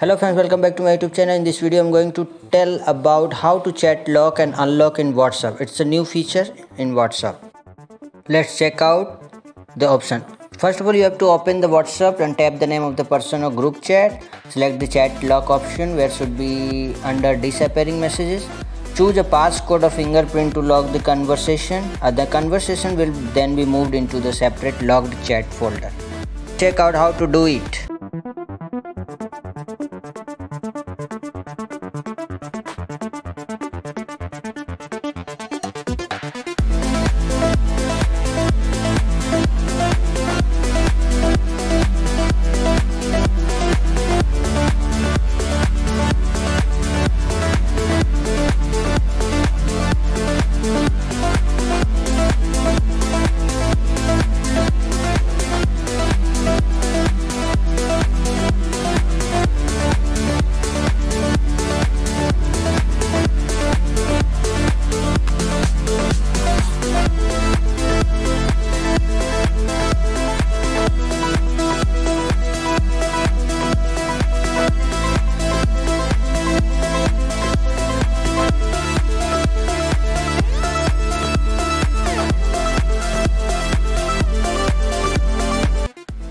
Hello friends, welcome back to my YouTube channel. In this video I'm going to tell about how to chat lock and unlock in WhatsApp. It's a new feature in WhatsApp. Let's check out the option. First of all, you have to open the WhatsApp and tap the name of the person or group chat. Select the chat lock option where should be under disappearing messages. Choose a passcode or fingerprint to lock the conversation. The conversation will then be moved into the separate locked chat folder. Check out how to do it.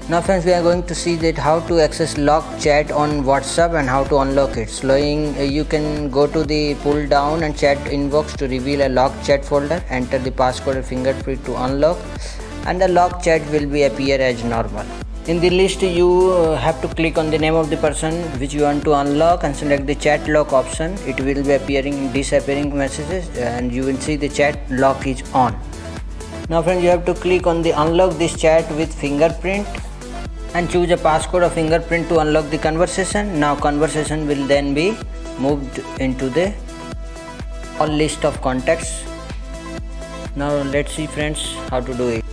Now friends, we are going to see that how to access lock chat on WhatsApp and how to unlock it. You can go to the pull down and chat inbox to reveal a locked chat folder. Enter the passcode or fingerprint to unlock and the lock chat will be appear as normal. In the list you have to click on the name of the person which you want to unlock and select the chat lock option. It will be appearing in disappearing messages and you will see the chat lock is on. Now friends, you have to click on the unlock this chat with fingerprint and choose a passcode or fingerprint to unlock the conversation. Now conversation will then be moved into the all list of contacts. Now let's see friends how to do it.